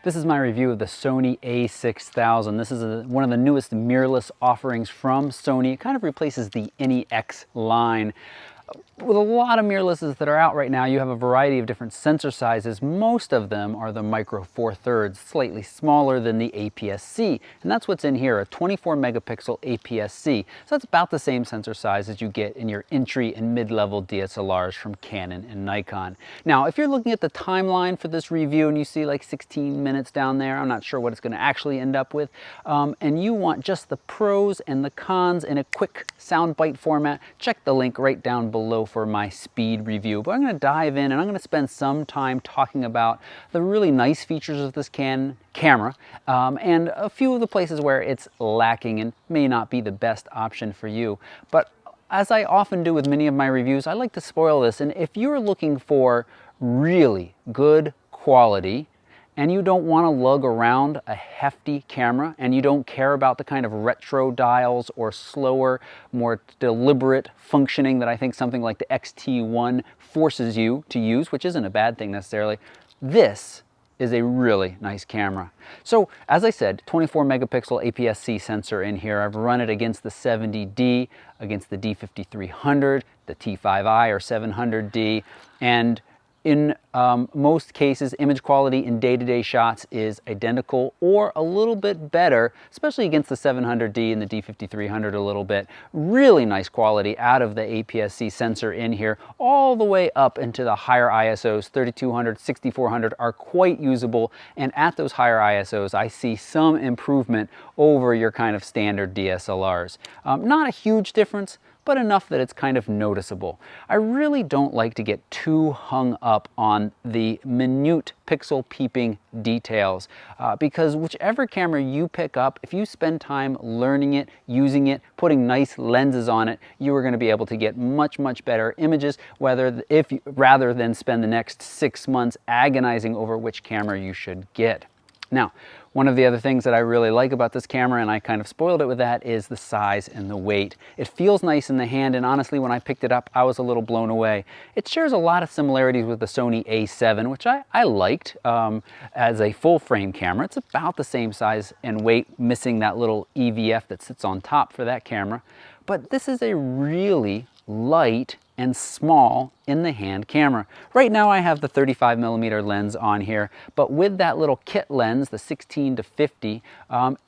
This is my review of the Sony a6000. This is one of the newest mirrorless offerings from Sony. It kind of replaces the NEX line. With a lot of mirrorlesses that are out right now, you have a variety of different sensor sizes. Most of them are the micro four thirds, slightly smaller than the APS-C. And that's what's in here, a 24 megapixel APS-C. So that's about the same sensor size as you get in your entry and mid-level DSLRs from Canon and Nikon. Now, if you're looking at the timeline for this review and you see like 16 minutes down there, I'm not sure what it's going to actually end up with, and you want just the pros and the cons in a quick soundbite format, check the link right down below for my speed review. But I'm going to dive in and I'm going to spend some time talking about the really nice features of this camera and a few of the places where it's lacking and may not be the best option for you. But as I often do with many of my reviews, I like to spoil this. And if you're looking for really good quality and you don't want to lug around a hefty camera and you don't care about the kind of retro dials or slower, more deliberate functioning that I think something like the X-T1 forces you to use, which isn't a bad thing necessarily, this is a really nice camera. So as I said, 24 megapixel APS-C sensor in here. I've run it against the 70D, against the D5300, the T5i or 700D, and in most cases, image quality in day-to-day shots is identical or a little bit better, especially against the 700D and the D5300 a little bit. Really nice quality out of the APS-C sensor in here, all the way up into the higher ISOs. 3200, 6400 are quite usable, and at those higher ISOs, I see some improvement over your kind of standard DSLRs. Not a huge difference, but enough that it's kind of noticeable. I really don't like to get too hung up on the minute pixel peeping details because whichever camera you pick up, if you spend time learning it, using it, putting nice lenses on it, you are going to be able to get much, much better images, rather than spend the next 6 months agonizing over which camera you should get. Now, one of the other things that I really like about this camera, and I kind of spoiled it with that, is the size and the weight. It feels nice in the hand, and honestly, when I picked it up, I was a little blown away. It shares a lot of similarities with the Sony a7, which I liked as a full-frame camera. It's about the same size and weight, missing that little EVF that sits on top for that camera. But this is a really light and small in the hand camera. Right now I have the 35mm lens on here, but with that little kit lens, the 16-50,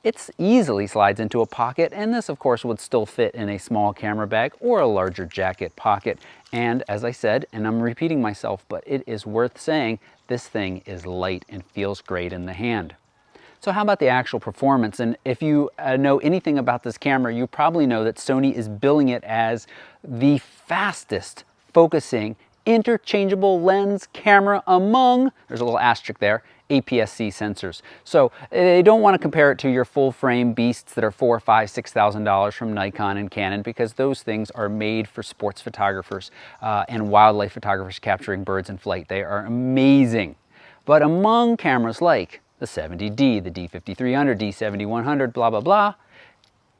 it easily slides into a pocket, and this of course would still fit in a small camera bag or a larger jacket pocket. And as I said, and I'm repeating myself, but it is worth saying, this thing is light and feels great in the hand. So how about the actual performance? And if you know anything about this camera, you probably know that Sony is billing it as the fastest focusing interchangeable lens camera among, there's a little asterisk there, APS-C sensors. So they don't want to compare it to your full frame beasts that are $4,000, $5,000, $6,000 from Nikon and Canon, because those things are made for sports photographers and wildlife photographers capturing birds in flight. They are amazing. But among cameras like the 70D, the D5300, D7100, blah, blah, blah,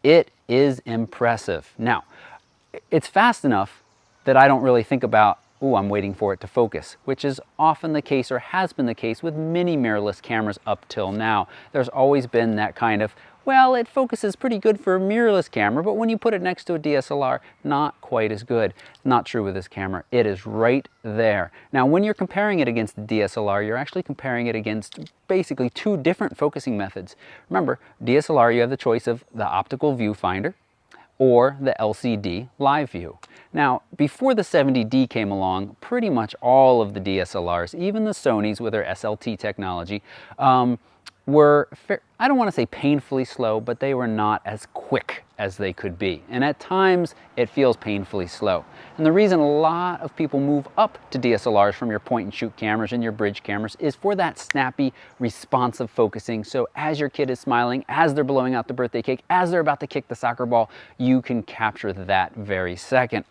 it is impressive. Now, it's fast enough that I don't really think about, oh, I'm waiting for it to focus, which is often the case or has been the case with many mirrorless cameras up till now. There's always been that kind of, well, it focuses pretty good for a mirrorless camera, but when you put it next to a DSLR, not quite as good. Not true with this camera. It is right there. Now, when you're comparing it against the DSLR, you're actually comparing it against basically two different focusing methods. Remember, DSLR, you have the choice of the optical viewfinder or the LCD live view. Now, before the 70D came along, pretty much all of the DSLRs, even the Sonys with their SLT technology, were, I don't want to say painfully slow, but they were not as quick as they could be. And at times, it feels painfully slow. And the reason a lot of people move up to DSLRs from your point and shoot cameras and your bridge cameras is for that snappy, responsive focusing. So as your kid is smiling, as they're blowing out the birthday cake, as they're about to kick the soccer ball, you can capture that very second.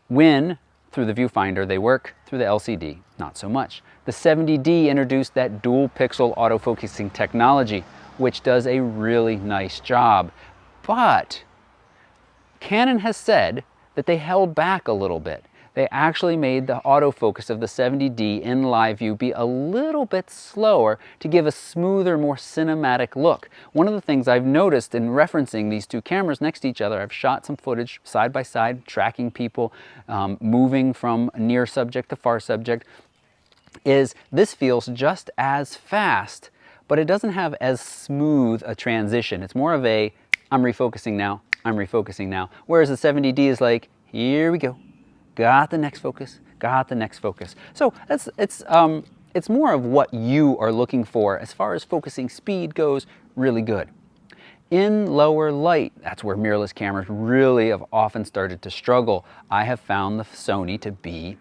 When through the viewfinder they work, through the LCD, not so much. The 70D introduced that dual pixel autofocusing technology. which does a really nice job. But Canon has said that they held back a little bit. They actually made the autofocus of the 70D in live view be a little bit slower to give a smoother, more cinematic look. One of the things I've noticed in referencing these two cameras next to each other, I've shot some footage side by side, tracking people, moving from near subject to far subject, is this feels just as fast, but it doesn't have as smooth a transition. It's more of a, I'm refocusing now, I'm refocusing now. Whereas the 70D is like, here we go. Got the next focus, got the next focus. So it's more of what you are looking for. As far as focusing speed goes, really good. In lower light, that's where mirrorless cameras really have often started to struggle. I have found the Sony to be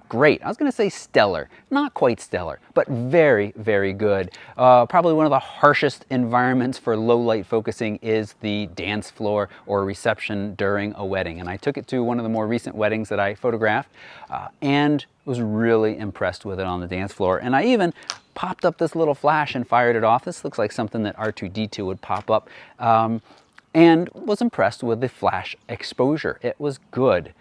great. I was going to say stellar, not quite stellar, but very, very good. Probably one of the harshest environments for low light focusing is the dance floor or reception during a wedding. And I took it to one of the more recent weddings that I photographed and was really impressed with it on the dance floor. And I even popped up this little flash and fired it off. This looks like something that R2-D2 would pop up, and was impressed with the flash exposure. It was good.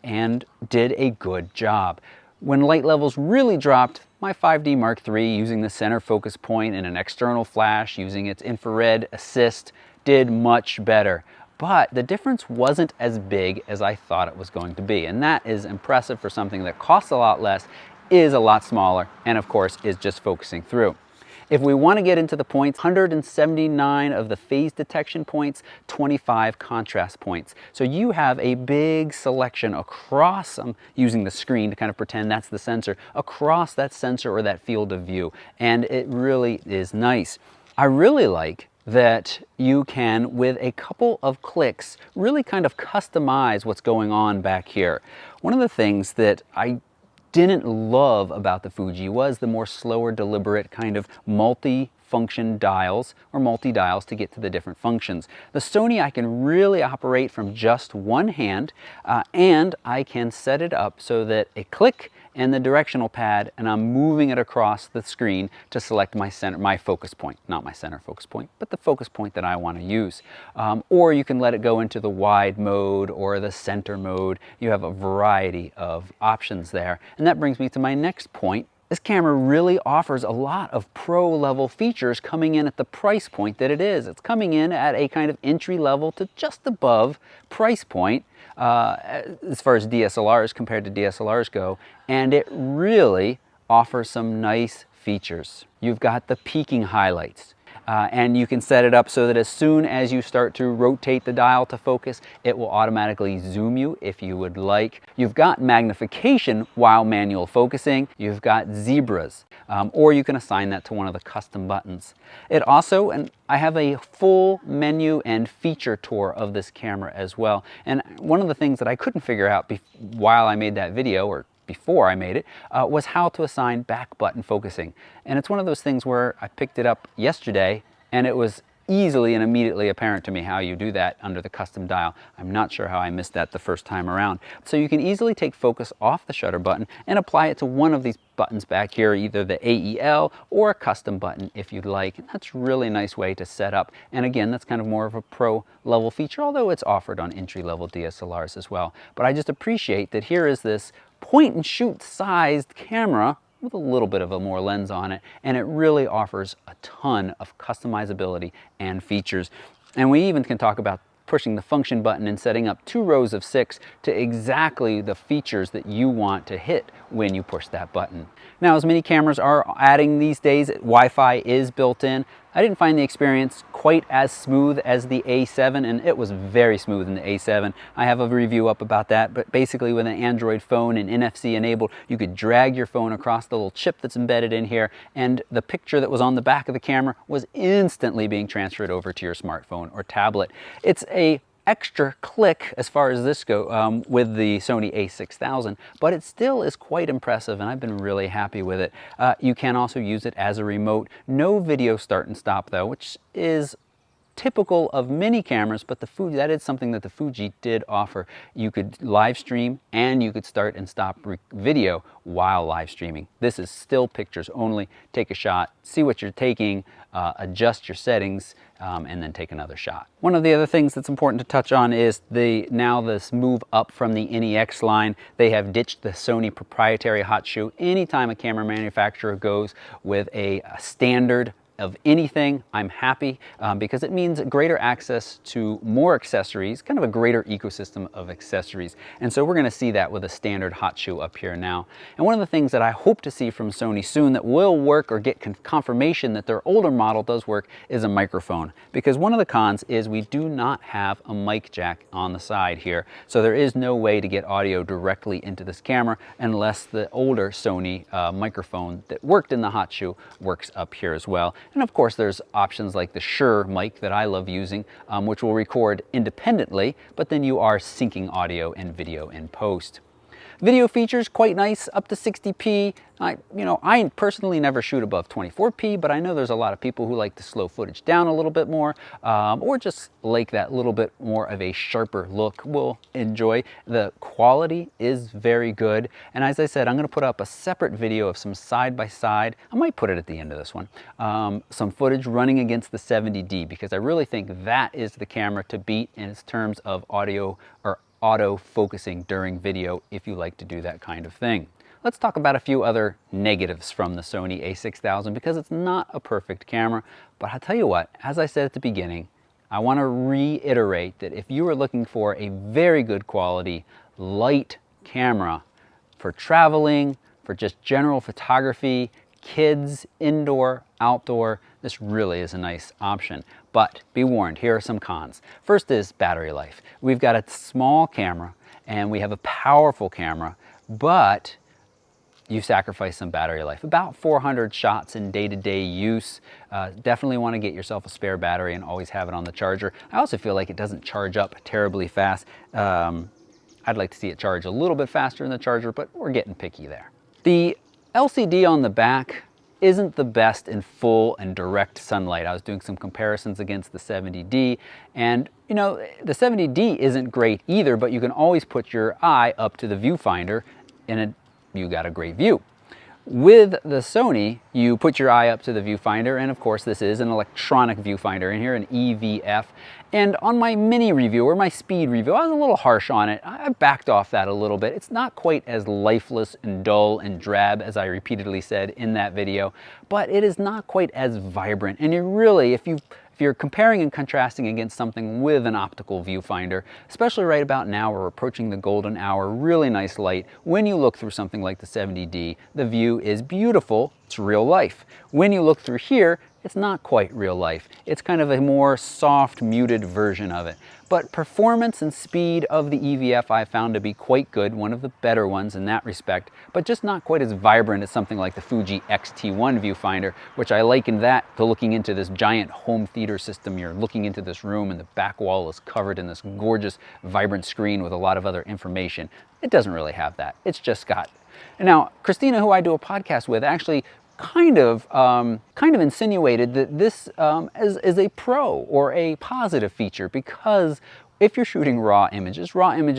And did a good job. When light levels really dropped, my 5D Mark III, using the center focus point and an external flash, using its infrared assist, did much better. But the difference wasn't as big as I thought it was going to be. And that is impressive for something that costs a lot less, is a lot smaller, and of course is just focusing through. If we want to get into the points, 179 of the phase detection points, 25 contrast points. So you have a big selection across, I'm using the screen to kind of pretend that's the sensor, across that sensor or that field of view. And it really is nice. I really like that you can, with a couple of clicks, really kind of customize what's going on back here. One of the things that I didn't love about the Fuji was the more slower, deliberate kind of multi-function dials or multi-dials to get to the different functions. The Sony I can really operate from just one hand, and I can set it up so that a click and the directional pad, and I'm moving it across the screen to select my center, my focus point, not my center focus point, but the focus point that I want to use. Or you can let it go into the wide mode or the center mode. You have a variety of options there. And that brings me to my next point. This camera really offers a lot of pro level features coming in at the price point that it is. It's coming in at a kind of entry level to just above price point as far as DSLRs compared to DSLRs go, and it really offers some nice features. You've got the peaking highlights. And you can set it up so that as soon as you start to rotate the dial to focus, it will automatically zoom you if you would like. You've got magnification while manual focusing. You've got zebras, or you can assign that to one of the custom buttons. It also, and I have a full menu and feature tour of this camera as well. And one of the things that I couldn't figure out while I made that video, or before I made it, was how to assign back button focusing. And it's one of those things where I picked it up yesterday and it was easily and immediately apparent to me how you do that under the custom dial. I'm not sure how I missed that the first time around. So you can easily take focus off the shutter button and apply it to one of these buttons back here, either the AEL or a custom button if you'd like. And that's a really nice way to set up. And again, that's kind of more of a pro level feature, although it's offered on entry level DSLRs as well. But I just appreciate that here is this point and shoot sized camera with a little bit of a more lens on it, and it really offers a ton of customizability and features. And we even can talk about pushing the function button and setting up 2 rows of 6 to exactly the features that you want to hit when you push that button. Now, as many cameras are adding these days, Wi-Fi is built in. I didn't find the experience quite as smooth as the A7, and it was very smooth in the A7. I have a review up about that, but basically with an Android phone and NFC enabled, you could drag your phone across the little chip that's embedded in here, and the picture that was on the back of the camera was instantly being transferred over to your smartphone or tablet. It's a extra click as far as this go with the Sony a6000, but it still is quite impressive, and I've been really happy with it. You can also use it as a remote. No video start and stop though, which is typical of mini cameras, but that is something that the Fuji did offer. You could live stream and you could start and stop video while live streaming. This is still pictures only. Take a shot, see what you're taking, adjust your settings, and then take another shot. One of the other things that's important to touch on is now this move up from the NEX line. They have ditched the Sony proprietary hot shoe. Anytime a camera manufacturer goes with a standard of anything, I'm happy because it means greater access to more accessories, kind of a greater ecosystem of accessories. And so we're going to see that with a standard hot shoe up here now. And one of the things that I hope to see from Sony soon that will work, or get confirmation that their older model does work, is a microphone. Because one of the cons is we do not have a mic jack on the side here. So there is no way to get audio directly into this camera unless the older Sony microphone that worked in the hot shoe works up here as well. And of course, there's options like the Shure mic that I love using, which will record independently, but then you are syncing audio and video in post. Video features quite nice, up to 60p. I personally never shoot above 24p, but I know there's a lot of people who like to slow footage down a little bit more, or just like that little bit more of a sharper look. Will enjoy. The quality is very good, and as I said, I'm going to put up a separate video of some side-by-side. I might put it at the end of this one. Some footage running against the 70D, because I really think that is the camera to beat in terms of audio or auto focusing during video, if you like to do that kind of thing. Let's talk about a few other negatives from the Sony a6000, because it's not a perfect camera. But I'll tell you what, as I said at the beginning, I want to reiterate that if you are looking for a very good quality, light camera for traveling, for just general photography, kids, indoor, outdoor, this really is a nice option. But be warned, here are some cons. First is battery life. We've got a small camera and we have a powerful camera, but you sacrifice some battery life. About 400 shots in day-to-day use. Definitely want to get yourself a spare battery and always have it on the charger. I also feel like it doesn't charge up terribly fast. I'd like to see it charge a little bit faster in the charger, but we're getting picky there. The LCD on the back isn't the best in full and direct sunlight. I was doing some comparisons against the 70D, and the 70D isn't great either, but you can always put your eye up to the viewfinder and you got a great view. With the Sony, you put your eye up to the viewfinder, and of course this is an electronic viewfinder in here, an EVF. And on my mini review, or my speed review, I was a little harsh on it. I backed off that a little bit. It's not quite as lifeless and dull and drab as I repeatedly said in that video, but it is not quite as vibrant. And you really, if you're comparing and contrasting against something with an optical viewfinder, especially right about now, we're approaching the golden hour, really nice light. When you look through something like the 70D, the view is beautiful, it's real life. When you look through here, it's not quite real life. It's kind of a more soft, muted version of it. But performance and speed of the EVF I found to be quite good, one of the better ones in that respect, but just not quite as vibrant as something like the Fuji X-T1 viewfinder, which I liken that to looking into this giant home theater system. You're looking into this room and the back wall is covered in this gorgeous, vibrant screen with a lot of other information. It doesn't really have that. It's just got. And now, Christina, who I do a podcast with, actually kind of insinuated that this is a pro or a positive feature, because if you're shooting raw images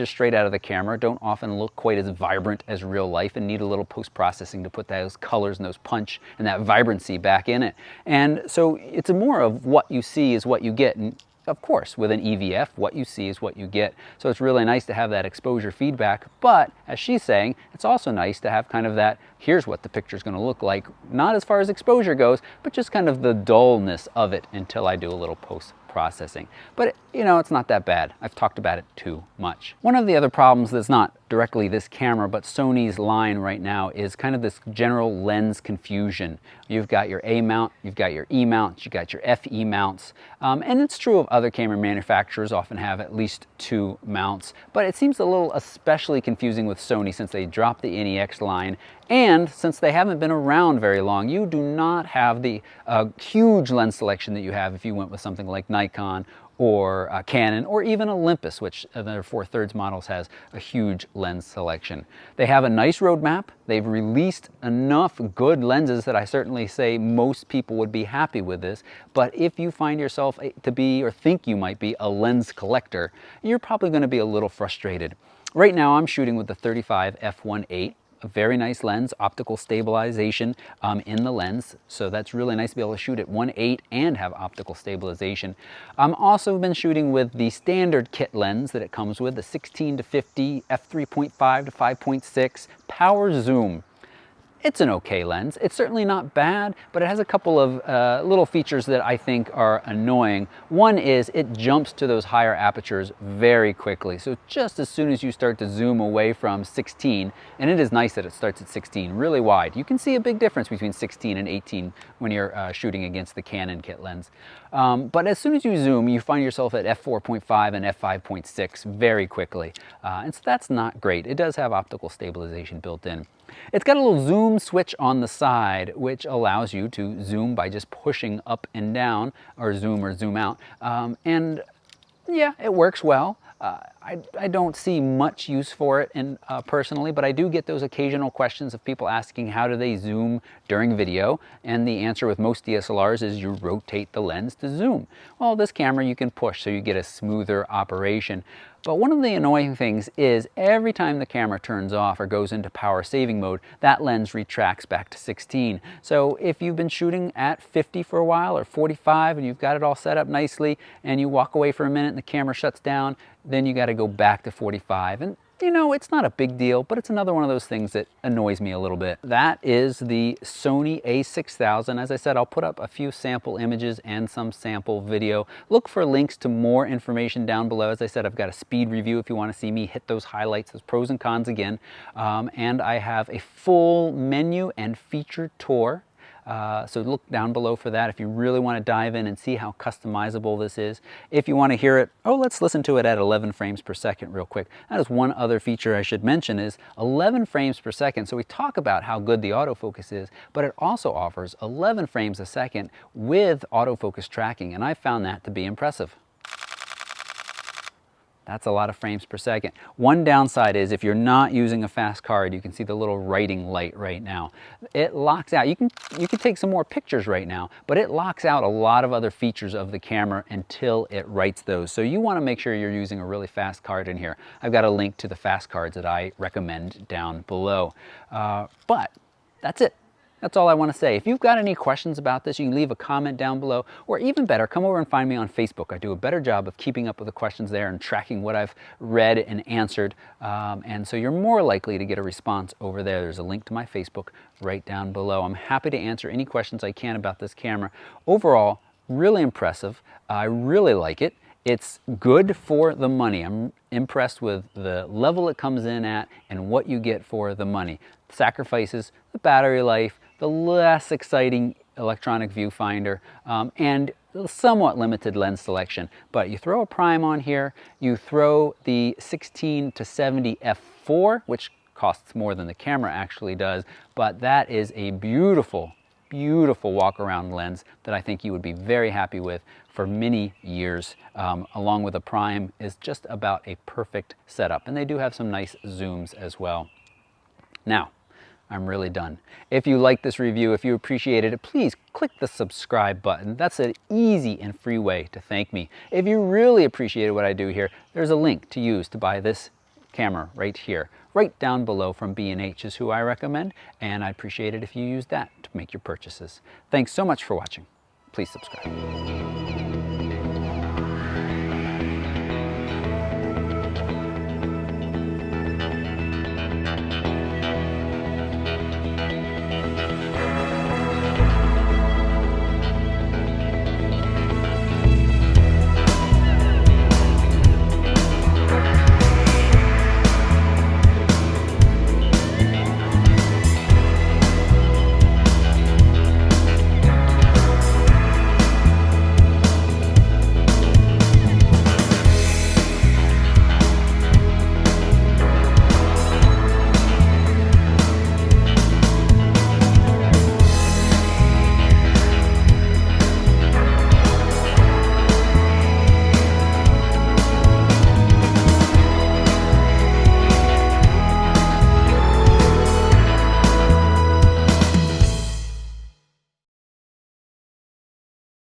straight out of the camera don't often look quite as vibrant as real life and need a little post-processing to put those colors and those punch and that vibrancy back in it. And so it's more of what you see is what you get. And of course, with an EVF, what you see is what you get. So it's really nice to have that exposure feedback. But as she's saying, it's also nice to have kind of that, here's what the picture's going to look like, not as far as exposure goes, but just kind of the dullness of it until I do a little post-processing. But it's not that bad. I've talked about it too much. One of the other problems that's not directly this camera, but Sony's line right now is kind of this general lens confusion. You've got your A mount, you've got your E mounts, you've got your FE mounts, and it's true of other camera manufacturers often have at least 2 mounts, but it seems a little especially confusing with Sony since they dropped the NEX line, and since they haven't been around very long. You do not have the huge lens selection that you have if you went with something like Nikon or Canon, or even Olympus, which their 4/3 models has a huge lens selection. They have a nice roadmap. They've released enough good lenses that I certainly say most people would be happy with this. But if you find yourself to be, or think you might be, a lens collector, you're probably going to be a little frustrated. Right now I'm shooting with the 35 f1.8. A very nice lens, optical stabilization in the lens, so that's really nice to be able to shoot at 1.8 and have optical stabilization. I'm also been shooting with the standard kit lens that it comes with, the 16 to 50 f3.5 to 5.6 power zoom. It's an okay lens. It's certainly not bad, but it has a couple of little features that I think are annoying. One is it jumps to those higher apertures very quickly. So just as soon as you start to zoom away from 16, and it is nice that it starts at 16, really wide, you can see a big difference between 16 and 18 when you're shooting against the Canon kit lens. But as soon as you zoom, you find yourself at f4.5 and f5.6 very quickly. And so that's not great. It does have optical stabilization built in. It's got a little zoom switch on the side, which allows you to zoom by just pushing up and down, or zoom out. And yeah, it works well. I don't see much use for it personally, but I do get those occasional questions of people asking how do they zoom during video, and the answer with most DSLRs is you rotate the lens to zoom. Well, this camera you can push, so you get a smoother operation. But one of the annoying things is every time the camera turns off or goes into power saving mode, that lens retracts back to 16. So if you've been shooting at 50 for a while or 45 and you've got it all set up nicely and you walk away for a minute and the camera shuts down, then you got to go back to 45. And you know, it's not a big deal, but it's another one of those things that annoys me a little bit. That is the Sony a6000. As I said, I'll put up a few sample images and some sample video. Look for links to more information down below. As I said, I've got a speed review if you want to see me hit those highlights, those pros and cons again. And I have a full menu and feature tour. So look down below for that if you really want to dive in and see how customizable this is. If you want to hear it, let's listen to it at 11 frames per second real quick. That is one other feature I should mention, is 11 frames per second. So we talk about how good the autofocus is, but it also offers 11 frames a second with autofocus tracking, and I found that to be impressive. That's a lot of frames per second. One downside is if you're not using a fast card, you can see the little writing light right now. It locks out. You can take some more pictures right now, but it locks out a lot of other features of the camera until it writes those. So you want to make sure you're using a really fast card in here. I've got a link to the fast cards that I recommend down below. But that's it. That's all I want to say. If you've got any questions about this, you can leave a comment down below, or even better, come over and find me on Facebook. I do a better job of keeping up with the questions there and tracking what I've read and answered. And so you're more likely to get a response over there. There's a link to my Facebook right down below. I'm happy to answer any questions I can about this camera. Overall, really impressive. I really like it. It's good for the money. I'm impressed with the level it comes in at and what you get for the money. Sacrifices the battery life, the less exciting electronic viewfinder, and somewhat limited lens selection. But you throw a prime on here, you throw the 16 to 70 f4, which costs more than the camera actually does, but that is a beautiful, beautiful walk-around lens that I think you would be very happy with for many years. Along with a prime is just about a perfect setup, and they do have some nice zooms as well. Now, I'm really done. If you like this review, if you appreciated it, please click the subscribe button. That's an easy and free way to thank me. If you really appreciated what I do here, there's a link to use to buy this camera right here. Right down below from B&H is who I recommend, and I'd appreciate it if you use that to make your purchases. Thanks so much for watching. Please subscribe.